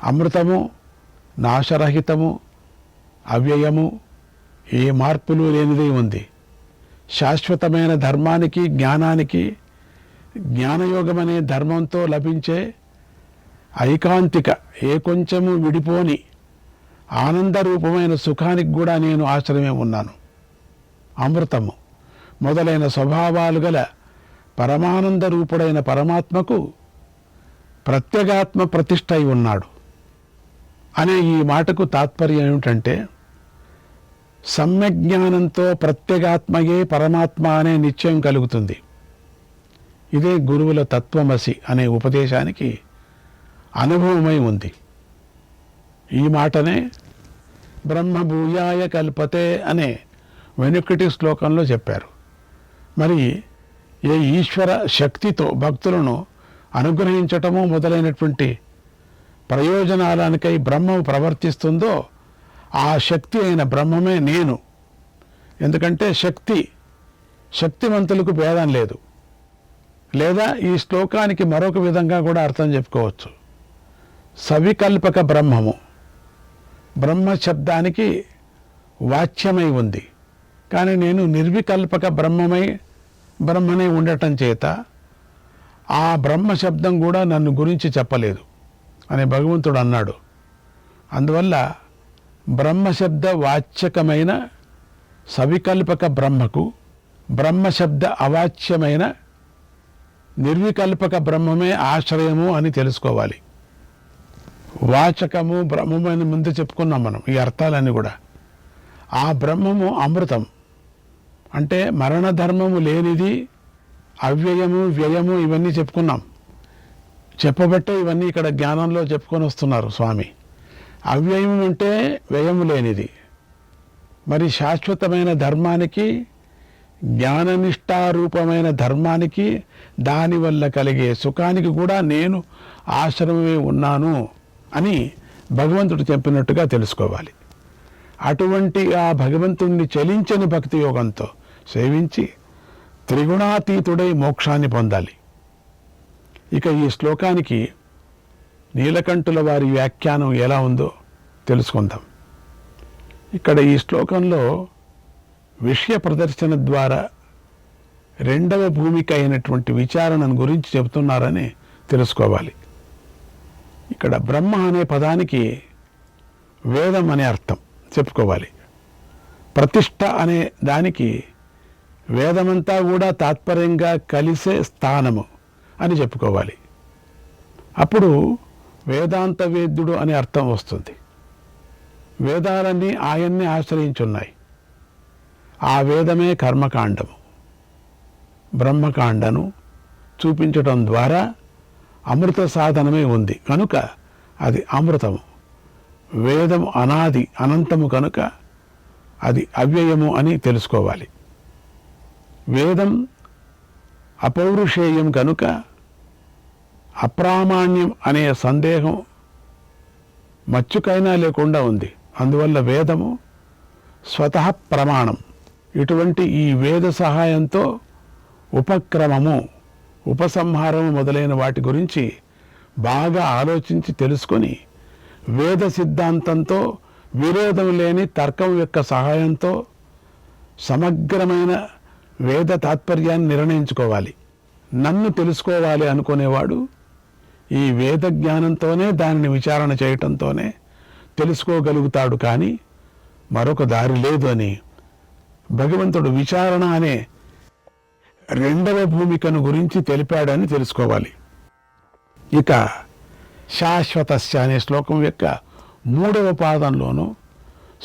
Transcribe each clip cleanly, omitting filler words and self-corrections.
అమృతము నాశరహితము, అవ్యయము, ఏ మార్పులు లేనిది ఉంది. శాశ్వతమైన ధర్మానికి, జ్ఞానానికి, జ్ఞానయోగమనే ధర్మంతో లభించే ఐకాంతిక, ఏ కొంచెము విడిపోని ఆనందరూపమైన సుఖానికి కూడా నేను ఆశ్రమే ఉన్నాను. అమృతము మొదలైన స్వభావాలు గల పరమానంద రూపుడైన పరమాత్మకు ప్రత్యేగాత్మ ప్రతిష్ఠ అయి ఉన్నాడు అనే ఈ మాటకు తాత్పర్యం ఏమిటంటే, సమ్యజ్ఞానంతో ప్రత్యేగాత్మయే పరమాత్మ అనే నిశ్చయం కలుగుతుంది. ఇదే గురువుల తత్వమసి అనే ఉపదేశానికి అనుభవమై ఉంది. ఈ మాటనే బ్రహ్మభూయాయ కల్పతే అనే వెనుకటి శ్లోకంలో చెప్పారు. మరి ఏ ఈశ్వర శక్తితో భక్తులను అనుగ్రహించటము మొదలైనటువంటి ప్రయోజనాలకై బ్రహ్మం ప్రవర్తిస్తుందో ఆ శక్తి అయిన బ్రహ్మమే నేను. ఎందుకంటే శక్తివంతులకు భేదం లేదు. లేదా ఈ శ్లోకానికి మరొక విధంగా కూడా అర్థం చెప్పుకోవచ్చు. సవికల్పక బ్రహ్మము బ్రహ్మ శబ్దానికి వాచ్యమై ఉంది. కానీ నేను నిర్వికల్పక బ్రహ్మనే ఉండటం చేత ఆ బ్రహ్మ శబ్దం కూడా నన్ను గురించి చెప్పలేదు అని భగవంతుడు అన్నాడు. అందువల్ల బ్రహ్మశబ్ద వాచ్యకమైన సవికల్పక బ్రహ్మకు బ్రహ్మశబ్ద అవాచ్యమైన నిర్వికల్పక బ్రహ్మమే ఆశ్రయము అని తెలుసుకోవాలి. వాచకము బ్రహ్మము అని ముందు చెప్పుకున్నాం మనం. ఈ అర్థాలన్నీ కూడా ఆ బ్రహ్మము అమృతం అంటే మరణధర్మము లేనిది, అవ్యయము, వ్యయము ఇవన్నీ చెప్పుకున్నాం. చెప్పబట్టే ఇవన్నీ ఇక్కడ జ్ఞానంలో చెప్పుకొని వస్తున్నారు స్వామి. అవ్యయం అంటే వ్యయము లేనిది. మరి శాశ్వతమైన ధర్మానికి, జ్ఞాననిష్టారూపమైన ధర్మానికి, దానివల్ల కలిగే సుఖానికి కూడా నేను ఆశ్రమమే ఉన్నాను అని భగవంతుడు చెప్పినట్టుగా తెలుసుకోవాలి. అటువంటి ఆ భగవంతుణ్ణి చలించని భక్తి యోగంతో సేవించి త్రిగుణాతీతుడై మోక్షాన్ని పొందాలి. ఇక ఈ శ్లోకానికి నీలకంఠుల వారి వ్యాఖ్యానం ఎలా ఉందో తెలుసుకుందాం. ఇక్కడ ఈ శ్లోకంలో విషయ ప్రదర్శన ద్వారా రెండవ భూమిక అయినటువంటి విచారణను గురించి చెబుతున్నారని తెలుసుకోవాలి. ఇక్కడ బ్రహ్మ అనే పదానికి వేదం అనే అర్థం చెప్పుకోవాలి. ప్రతిష్ఠ అనే దానికి వేదమంతా కూడా తాత్పర్యంగా కలిసే స్థానము అని చెప్పుకోవాలి. అప్పుడు వేదాంత వేద్యుడు అనే అర్థం వస్తుంది. వేదాలన్నీ ఆయన్ని ఆశ్రయించున్నాయి. ఆ వేదమే కర్మకాండము. బ్రహ్మకాండను చూపించటం ద్వారా అమృత సాధనమే ఉంది కనుక అది అమృతము. వేదం అనాది అనంతము కనుక అది అవ్యయము అని తెలుసుకోవాలి. వేదం అపౌరుషేయం కనుక అప్రామాణ్యం అనే సందేహం మచ్చుకైనా లేకుండా ఉంది. అందువల్ల వేదము స్వతః ప్రమాణం. ఇటువంటి ఈ వేద సహాయంతో ఉపక్రమము, ఉపసంహారము మొదలైన వాటి గురించి బాగా ఆలోచించి తెలుసుకొని వేద సిద్ధాంతంతో విరోధం లేని తర్కం యొక్క సహాయంతో సమగ్రమైన వేద తాత్పర్యాన్ని నిర్ణయించుకోవాలి. నన్ను తెలుసుకోవాలి అనుకునేవాడు ఈ వేద జ్ఞానంతోనే దానిని విచారణ చేయటంతోనే తెలుసుకోగలుగుతాడు. కానీ మరొక దారి లేదు అని భగవంతుడు విచారణ అనే రెండవ భూమికను గురించి తెలిపాడని తెలుసుకోవాలి. ఇక శాశ్వతస్య అనే శ్లోకం యొక్క 3వ పాదంలోనూ,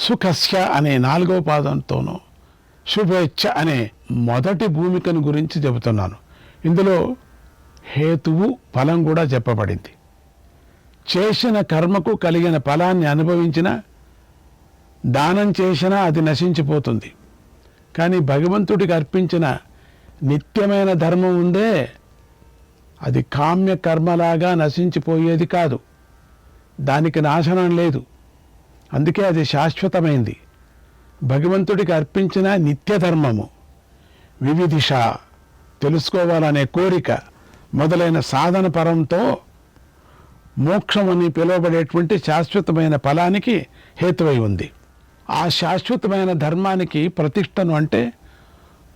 సుఖస్య అనే 4వ పాదంతోనూ, శుభేచ్ఛ అనే మొదటి భూమికను గురించి చెబుతున్నాను. ఇందులో హేతువు, ఫలం కూడా చెప్పబడింది. చేసిన కర్మకు కలిగిన ఫలాన్ని అనుభవించిన, దానం చేసినా అది నశించిపోతుంది. కానీ భగవంతుడికి అర్పించిన నిత్యమైన ధర్మం ఉందే, అది కామ్య కర్మలాగా నశించిపోయేది కాదు. దానికి నాశనం లేదు. అందుకే అది శాశ్వతమైంది. భగవంతుడికి అర్పించిన నిత్య ధర్మము, వివిధిష తెలుసుకోవాలనే కోరిక మొదలైన సాధన పరంతో మోక్షం అని పిలువబడేటువంటి శాశ్వతమైన ఫలానికి హేతువై ఉంది. ఆ శాశ్వతమైన ధర్మానికి ప్రతిష్టను అంటే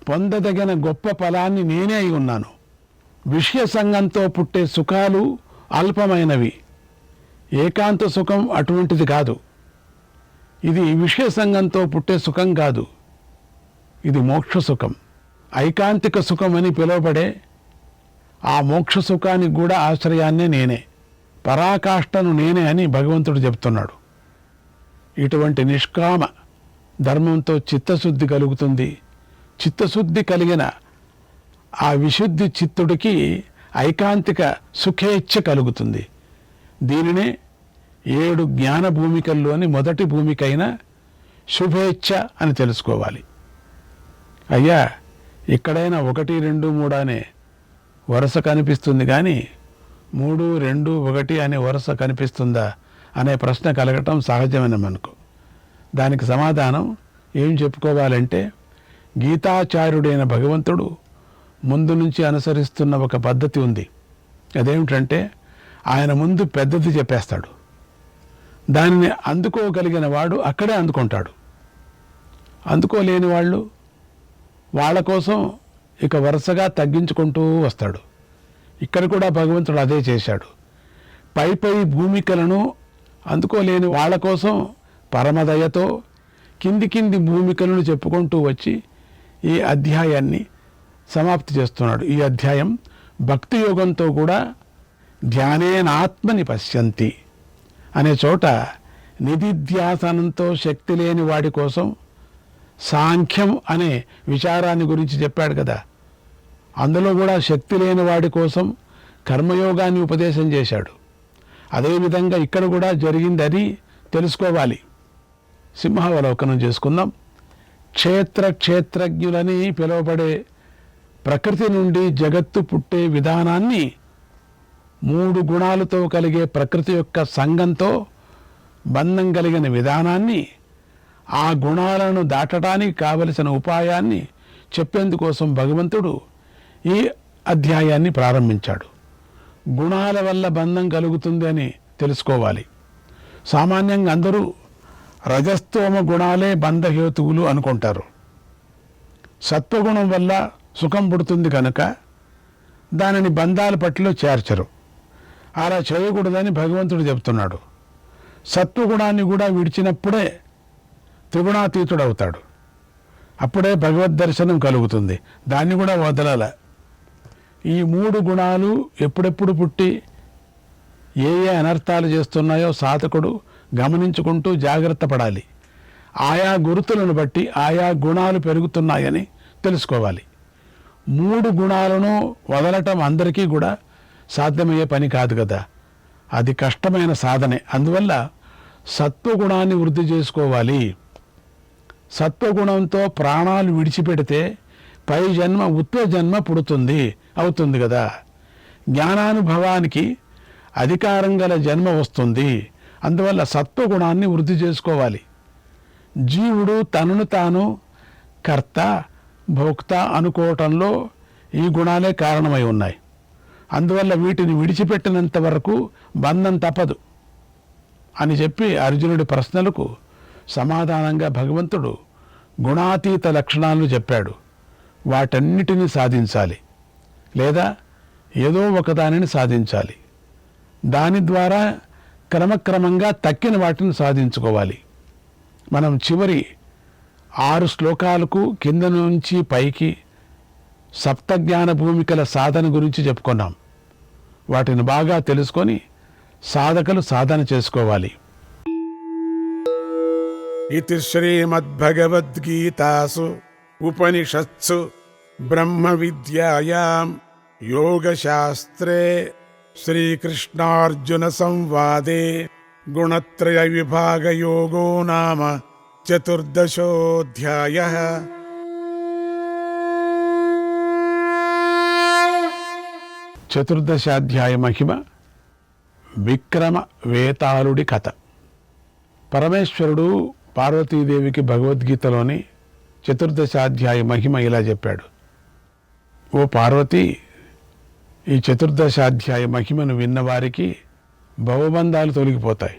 పొందదగిన గొప్ప ఫలాన్ని నేనే అయి ఉన్నాను. విషయ సంగంతో పుట్టే సుఖాలు అల్పమైనవి. ఏకాంత సుఖం అటువంటిది కాదు. ఇది విషయ సంగంతో పుట్టే సుఖం కాదు. ఇది మోక్ష సుఖం. ఐకాంతిక సుఖం అని పిలువబడే ఆ మోక్ష సుఖానికి కూడా ఆశ్రయాన్నే నేనే, పరాకాష్ఠను నేనే అని భగవంతుడు చెప్తున్నాడు. ఇటువంటి నిష్కామ ధర్మంతో చిత్తశుద్ధి కలుగుతుంది. చిత్తశుద్ధి కలిగిన ఆ విశుద్ధి చిత్తుడికి ఐకాంతిక సుఖేచ్ఛ కలుగుతుంది. దీనినే 7 జ్ఞాన భూమికల్లోని మొదటి భూమికైన శుభేచ్ఛ అని తెలుసుకోవాలి. అయ్యా, ఎక్కడైనా 1, 2, 3 అనే వరుస కనిపిస్తుంది కానీ 3, 2, 1 అనే వరుస కనిపిస్తుందా అనే ప్రశ్న కలగటం సహజమైన మనకు. దానికి సమాధానం ఏం చెప్పుకోవాలంటే, గీతాచార్యుడైన భగవంతుడు ముందు నుంచి అనుసరిస్తున్న ఒక పద్ధతి ఉంది. అదేమిటంటే, ఆయన ముందు పెద్దది చెప్పేస్తాడు. దానిని అందుకోగలిగిన వాడు అక్కడే అందుకుంటాడు. అందుకోలేని వాళ్ళు వాళ్ళ కోసం ఇక వరుసగా తగ్గించుకుంటూ వస్తాడు. ఇక్కడ కూడా భగవంతుడు అదే చేశాడు. పై భూమికలను అందుకోలేని వాళ్ళ కోసం పరమదయతో కింది భూమికలను చెప్పుకుంటూ వచ్చి ఈ అధ్యాయాన్ని సమాప్తి చేస్తున్నాడు. ఈ అధ్యాయం భక్తి యోగంతో కూడా ధ్యానేనాత్మని పశ్యంతి అనే చోట నిధిధ్యాసనంతో శక్తి లేని వాడి కోసం సాంఖ్యం అనే విచారాన్ని గురించి చెప్పాడు కదా. అందులో కూడా శక్తి లేని వాడి కోసం కర్మయోగాన్ని ఉపదేశం చేశాడు. అదేవిధంగా ఇక్కడ కూడా జరిగింది అది తెలుసుకోవాలి. సింహావలోకనం చేసుకుందాం. క్షేత్రజ్ఞులని పిలువబడే ప్రకృతి నుండి జగత్తు పుట్టే విధానాన్ని 3 గుణాలతో కలిగే ప్రకృతి యొక్క సంగంతో బంధం కలిగిన విధానాన్ని, ఆ గుణాలను దాటడానికి కావలసిన ఉపాయాన్ని చెప్పేందుకోసం భగవంతుడు ఈ అధ్యాయాన్ని ప్రారంభించాడు. గుణాల వల్ల బంధం కలుగుతుంది అని తెలుసుకోవాలి. సామాన్యంగా అందరూ రజస్తోమ గుణాలే బంధహేతువులు అనుకుంటారు. సత్వగుణం వల్ల సుఖం పుడుతుంది కనుక దానిని బంధాల పట్టిలో చేర్చరు. అలా చేయకూడదని భగవంతుడు చెప్తున్నాడు. సత్వగుణాన్ని కూడా విడిచినప్పుడే త్రిగుణాతీతుడవుతాడు. అప్పుడే భగవద్దర్శనం కలుగుతుంది. దాన్ని కూడా వదలాల. ఈ 3 గుణాలు ఎప్పుడెప్పుడు పుట్టి ఏ అనర్థాలు చేస్తున్నాయో సాధకుడు గమనించుకుంటూ జాగ్రత్త పడాలి. ఆయా గురుతులను బట్టి ఆయా గుణాలు పెరుగుతున్నాయని తెలుసుకోవాలి. 3 గుణాలను వదలటం అందరికీ కూడా సాధ్యమయ్యే పని కాదు కదా. అది కష్టమైన సాధనే. అందువల్ల సత్వగుణాన్ని వృద్ధి చేసుకోవాలి. సత్వగుణంతో ప్రాణాలు విడిచిపెడితే పై జన్మ ఉత్వ జన్మ పుడుతుంది అవుతుంది కదా. జ్ఞానానుభవానికి అధికారం గల జన్మ వస్తుంది. అందువల్ల సత్వగుణాన్ని వృద్ధి చేసుకోవాలి. జీవుడు తనను తాను కర్త భోక్త అనుకోవటంలో ఈ గుణాలే కారణమై ఉన్నాయి. అందువల్ల వీటిని విడిచిపెట్టినంత వరకు బంధం తప్పదు అని చెప్పి అర్జునుడి ప్రశ్నలకు సమాధానంగా భగవంతుడు గుణాతీత లక్షణాలను చెప్పాడు. వాటన్నిటినీ సాధించాలి, లేదా ఏదో ఒకదానిని సాధించాలి. దాని ద్వారా క్రమక్రమంగా తక్కిన వాటిని సాధించుకోవాలి. మనం చివరి 6 శ్లోకాలకు కింద నుంచి పైకి సప్తజ్ఞాన భూమికల సాధన గురించి చెప్పుకున్నాం. వాటిని బాగా తెలుసుకొని సాధకులు సాధన చేసుకోవాలి. ఇతి శ్రీమద్భగవద్గీతాసు ఉపనిషత్సు బ్రహ్మ విద్యాయాం యోగశాస్త్రే శ్రీకృష్ణార్జున సంవాదే గుణత్రయ విభాగ యోగో నామ చతుర్దశోऽధ్యాయః. చతుర్దశాధ్యాయ మహిమ విక్రమ వేతాళుడి కథ. పరమేశ్వరుడు పార్వతీదేవికి భగవద్గీతలోని చతుర్దశాధ్యాయ మహిమ ఇలా చెప్పాడు. ఓ పార్వతి, ఈ చతుర్దశాధ్యాయ మహిమను విన్నవారికి భవబంధాలు తొలగిపోతాయి,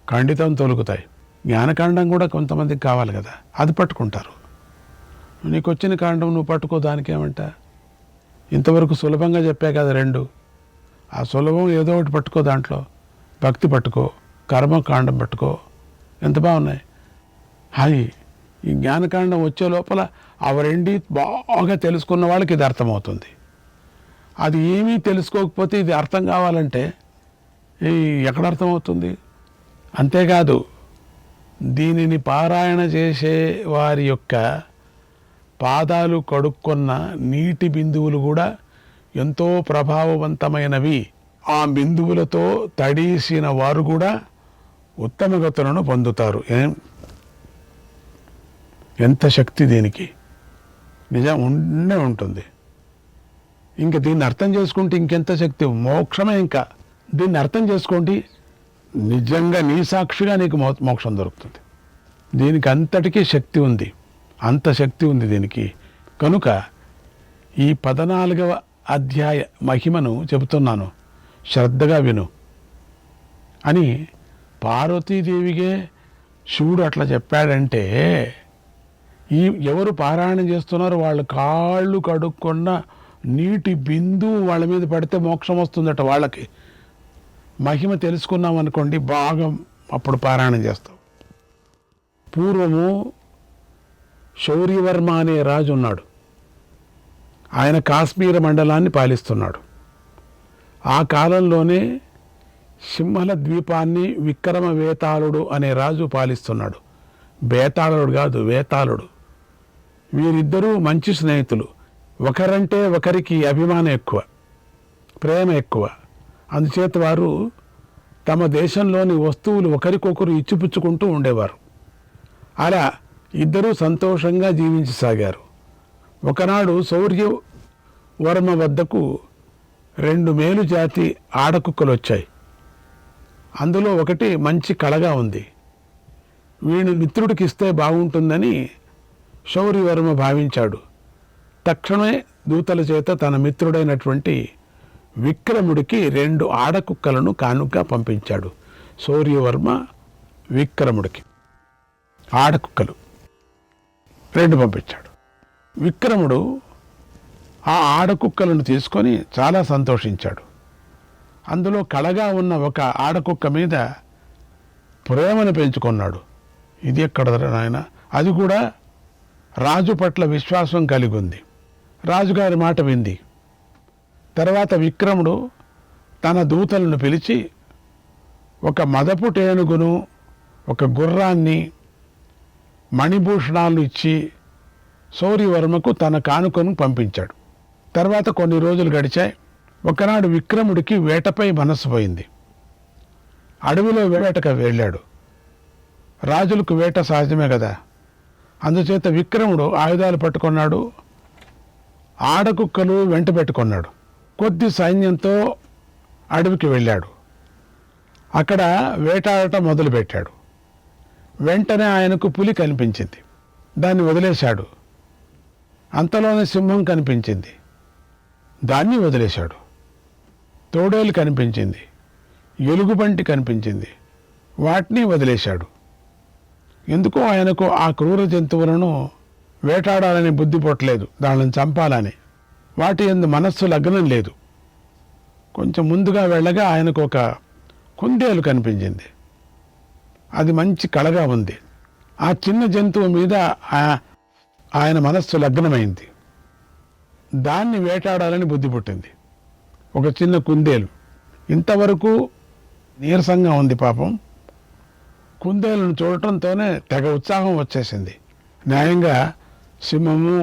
ఖండితం తొలుగుతాయి. జ్ఞానకాండం కూడా కొంతమందికి కావాలి కదా, అది పట్టుకుంటారు. నీకు వచ్చిన కాండం నువ్వు పట్టుకో, దానికేమంట. ఇంతవరకు సులభంగా చెప్పా కదా రెండు. ఆ సులభం ఏదో ఒకటి పట్టుకో, దాంట్లో భక్తి పట్టుకో, కర్మకాండం పట్టుకో, ఎంత బాగున్నాయి. హాయి ఈ జ్ఞానకాండం వచ్చే లోపల అవి రెండు బాగా తెలుసుకున్న వాళ్ళకి ఇది అర్థమవుతుంది. అది ఏమీ తెలుసుకోకపోతే ఇది అర్థం కావాలంటే ఎక్కడ అర్థమవుతుంది? అంతేకాదు, దీనిని పారాయణ చేసే వారి యొక్క పాదాలు కడుక్కున్న నీటి బిందువులు కూడా ఎంతో ప్రభావవంతమైనవి. ఆ బిందువులతో తడిసిన వారు కూడా ఉత్తమ గతులను పొందుతారు. ఎంత శక్తి దీనికి! నిజం ఉండే ఉంటుంది. ఇంకా దీన్ని అర్థం చేసుకుంటే ఇంకెంత శక్తి! మోక్షమే. ఇంకా దీన్ని అర్థం చేసుకోండి, నిజంగా నీ సాక్షిగా నీకు మోక్షం దొరుకుతుంది. దీనికి అంతటికీ శక్తి ఉంది, అంత శక్తి ఉంది దీనికి. కనుక ఈ 14వ అధ్యాయ మహిమను చెబుతున్నాను, శ్రద్ధగా విను అని. పార్వతీదేవిగే శివుడు అట్లా చెప్పాడంటే, ఈ ఎవరు పారాయణం చేస్తున్నారో వాళ్ళ కాళ్ళు కడుక్కున్న నీటి బిందువు వాళ్ళ మీద పడితే మోక్షం వస్తుందట వాళ్ళకి. మహిమ తెలుసుకున్నాం అనుకోండి, బాగా అప్పుడు పారాయణం చేస్తాం. పూర్వము శౌర్యవర్మ అనే రాజు ఉన్నాడు. ఆయన కాశ్మీర మండలాన్ని పాలిస్తున్నాడు. ఆ కాలంలోనే సింహల ద్వీపాన్ని విక్రమ వేతాళుడు అనే రాజు పాలిస్తున్నాడు. బేతాళుడు కాదు, వేతాళుడు. వీరిద్దరూ మంచి స్నేహితులు. ఒకరంటే ఒకరికి అభిమానం ఎక్కువ, ప్రేమ ఎక్కువ. అందుచేత వారు తమ దేశంలోని వస్తువులు ఒకరికొకరు ఇచ్చిపుచ్చుకుంటూ ఉండేవారు. అలా ఇద్దరూ సంతోషంగా జీవించసాగారు. ఒకనాడు శౌర్యవర్మ వద్దకు 2 మేలుజాతి ఆడకుక్కలు వచ్చాయి. అందులో ఒకటి మంచి కళగా ఉంది. వీడిని మిత్రుడికి ఇస్తే బాగుంటుందని శౌర్యవర్మ భావించాడు. తక్షణమే దూతల చేత తన మిత్రుడైనటువంటి విక్రముడికి 2 ఆడకుక్కలను కానుకగా పంపించాడు. శౌర్యవర్మ విక్రముడికి ఆడకుక్కలు 2 పంపించాడు. విక్రముడు ఆ ఆడకుక్కలను తీసుకొని చాలా సంతోషించాడు. అందులో కళగా ఉన్న ఒక ఆడకుక్క మీద ప్రేమను పెంచుకున్నాడు. ఇది ఎక్కడ నాయన? అది కూడా రాజు పట్ల విశ్వాసం కలిగి ఉంది. రాజుగారి మాట వింది. తర్వాత విక్రముడు తన దూతలను పిలిచి ఒక మదపు టేనుగును, ఒక గుర్రాన్ని, మణిభూషణాలను ఇచ్చి శౌర్యవర్మకు తన కానుకను పంపించాడు. తర్వాత కొన్ని రోజులు గడిచాయి. ఒకనాడు విక్రముడికి వేటపై మనసు పోయింది. అడవిలో వేటకు వెళ్ళాడు. రాజులకు వేట సహజమే కదా. అందుచేత విక్రముడు ఆయుధాలు పట్టుకున్నాడు, ఆడకుక్కలు వెంట పెట్టుకున్నాడు. కొద్ది సైన్యంతో అడవికి వెళ్ళాడు. అక్కడ వేటాడటం మొదలుపెట్టాడు. వెంటనే ఆయనకు పులి కనిపించింది. దాన్ని వదిలేశాడు. అంతలోనే సింహం కనిపించింది. దాన్ని వదిలేశాడు. తోడేలు కనిపించింది. ఎలుగుబంటి కనిపించింది. వాటిని వదిలేశాడు. ఎందుకో ఆయనకు ఆ క్రూర జంతువులను వేటాడాలని బుద్ధి పుట్టలేదు, దానిని చంపాలని. వాటి యందు మనస్సు లగ్నం లేదు. కొంచెం ముందుగా వెళ్ళగా ఆయనకు ఒక కుందేలు కనిపించింది. అది మంచి కళగా ఉంది. ఆ చిన్న జంతువు మీద ఆయన మనస్సు లగ్నమైంది. దాన్ని వేటాడాలని బుద్ధి పుట్టింది. ఒక చిన్న కుందేలు ఇంతవరకు నీరసంగా ఉంది పాపం. కుందేలను చూడటంతోనే తెగ ఉత్సాహం వచ్చేసింది. న్యాయంగా సింహము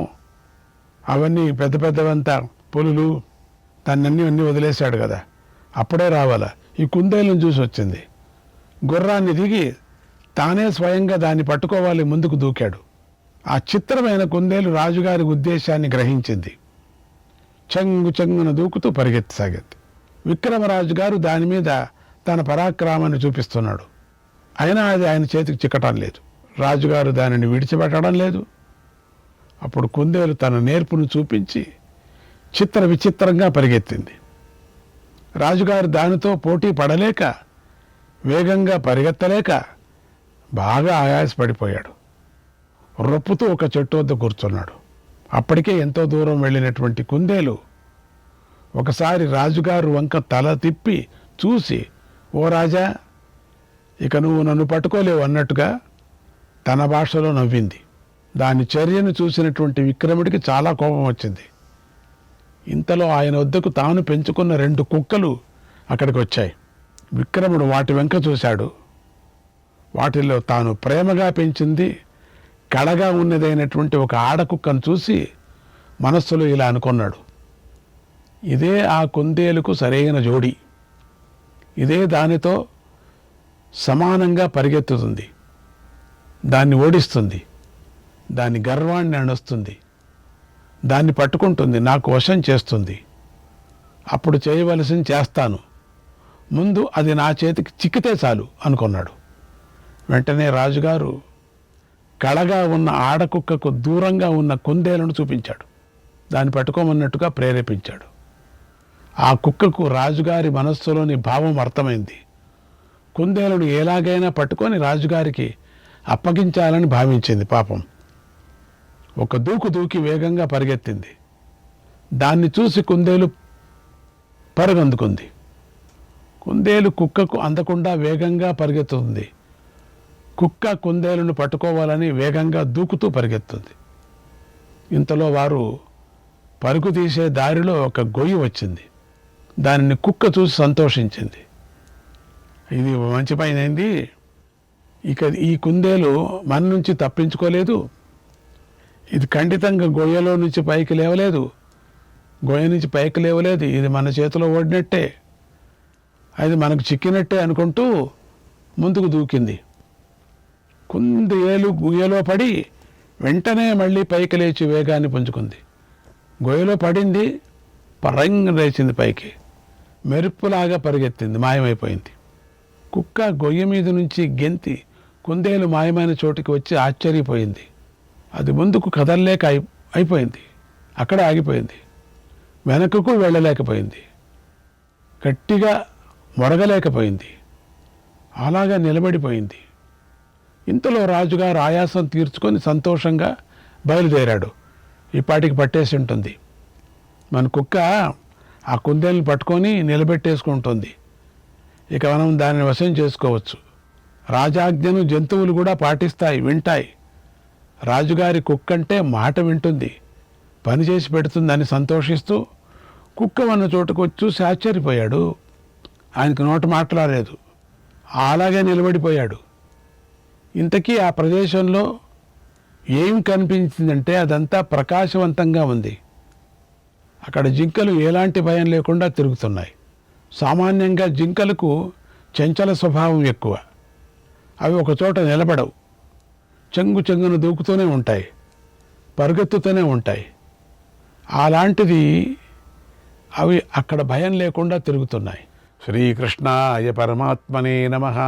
అవన్నీ పెద్ద పెద్దవంతా పులులు దాన్ని వదిలేశాడు కదా, అప్పుడే రావాలా. ఈ కుందేలను చూసి వచ్చింది. గుర్రాన్ని దిగి తానే స్వయంగా దాన్ని పట్టుకోవాలి ముందుకు దూకాడు. ఆ చిత్రమైన కుందేలు రాజుగారి ఉద్దేశాన్ని గ్రహించింది. చెంగున దూకుతూ పరిగెత్తసాగింది. విక్రమరాజు గారు దాని మీద తన పరాక్రమాన్ని చూపిస్తున్నాడు. అయినా అది ఆయన చేతికి చిక్కటం లేదు. రాజుగారు దానిని విడిచిపెట్టడం లేదు. అప్పుడు కుందేలు తన నేర్పును చూపించి విచిత్రంగా పరిగెత్తింది. రాజుగారు దానితో పోటీ పడలేక వేగంగా పరిగెత్తలేక బాగా ఆయాసపడిపోయాడు. రొప్పుతూ ఒక చెట్టు వద్ద కూర్చున్నాడు. అప్పటికే ఎంతో దూరం వెళ్ళినటువంటి కుందేలు ఒకసారి రాజుగారు వంక తల తిప్పి చూసి, ఓ రాజా, ఇక నువ్వు నన్ను పట్టుకోలేవు అన్నట్టుగా తన భాషలో నవ్వింది. దాని చర్యను చూసినటువంటి విక్రముడికి చాలా కోపం వచ్చింది. ఇంతలో ఆయన వద్దకు తాను పెంచుకున్న 2 కుక్కలు అక్కడికి వచ్చాయి. విక్రముడు వాటి వెంక చూశాడు. వాటిలో తాను ప్రేమగా పెంచింది కళగా ఉన్నదైనటువంటి ఒక ఆడకుక్కను చూసి మనస్సులో ఇలా అనుకున్నాడు, ఇదే ఆ కుందేలుకు సరైన జోడి, ఇదే దానితో సమానంగా పరిగెత్తుతుంది, దాన్ని ఓడిస్తుంది, దాని గర్వాన్ని అణుస్తుంది, దాన్ని పట్టుకుంటుంది, నాకు వశం చేస్తుంది. అప్పుడు చేయవలసింది చేస్తాను, ముందు అది నా చేతికి చిక్కితే చాలు అనుకున్నాడు. వెంటనే రాజుగారు కళగా ఉన్న ఆడకుక్కకు దూరంగా ఉన్న కుందేలును చూపించాడు. దాన్ని పట్టుకోమన్నట్టుగా ప్రేరేపించాడు. ఆ కుక్కకు రాజుగారి మనస్సులోని భావం అర్థమైంది. కుందేలును ఎలాగైనా పట్టుకొని రాజుగారికి అప్పగించాలని భావించింది. పాపం ఒక దూకు దూకి వేగంగా పరిగెత్తింది. దాన్ని చూసి కుందేలు పరుగందుకుంది. కుందేలు కుక్కకు అందకుండా వేగంగా పరిగెత్తుతుంది. కుక్క కుందేలును పట్టుకోవాలని వేగంగా దూకుతూ పరిగెత్తుంది. ఇంతలో వారు పరుగు తీసే దారిలో ఒక గొయ్యి వచ్చింది. దానిని కుక్క చూసి సంతోషించింది. ఇది మంచి పని అయింది, ఇక ఈ కుందేలు మన నుంచి తప్పించుకోలేదు, ఇది ఖండితంగా గొయ్యలో నుంచి పైకి లేవలేదు, గొయ్య నుంచి పైకి లేవలేదు, ఇది మన చేతిలో ఓడినట్టే, అది మనకు చిక్కినట్టే అనుకుంటూ ముందుకు దూకింది. కుందేలు గొయ్యలో పడి వెంటనే మళ్ళీ పైకి లేచి వేగాన్ని పుంజుకుంది. గొయ్యలో పడింది, పరంగా లేచింది పైకి, మెరుపులాగా పరిగెత్తింది, మాయమైపోయింది. కుక్క గొయ్య మీద నుంచి గెంతి కుందేలు మాయమైన చోటుకి వచ్చి ఆశ్చర్యపోయింది. అది ముందుకు కదలలేక అయిపోయింది, అక్కడ ఆగిపోయింది, వెనకకు వెళ్ళలేకపోయింది, గట్టిగా మొరగలేకపోయింది, అలాగా నిలబడిపోయింది. ఇంతలో రాజుగారు ఆయాసం తీర్చుకొని సంతోషంగా బయలుదేరాడు. ఈ పాటికి పట్టేసి ఉంటుంది, మన కుక్క ఆ కుందేలను పట్టుకొని నిలబెట్టేసుకుంటుంది, ఇక మనం దాన్ని వశం చేసుకోవచ్చు. రాజాజ్ఞను జంతువులు కూడా పాటిస్తాయి, వింటాయి. రాజుగారి కుక్క అంటే మాట వింటుంది, పని చేసి పెడుతుందని సంతోషిస్తూ కుక్క ఉన్న చోటుకు వచ్చి చూసి ఆశ్చర్యపోయాడు. ఆయనకు నోట మాట్లాడలేదు, అలాగే నిలబడిపోయాడు. ఇంతకీ ఆ ప్రదేశంలో ఏం కనిపించిందంటే అదంతా ప్రకాశవంతంగా ఉంది. అక్కడ జింకలు ఎలాంటి భయం లేకుండా తిరుగుతున్నాయి. సామాన్యంగా జింకలకు చంచల స్వభావం ఎక్కువ. అవి ఒక చోట నిలబడవు, చెంగును దూకుతూనే ఉంటాయి, పరుగెత్తుతూనే ఉంటాయి. అలాంటిది అవి అక్కడ భయం లేకుండా తిరుగుతున్నాయి. శ్రీకృష్ణాయ పరమాత్మనే నమః.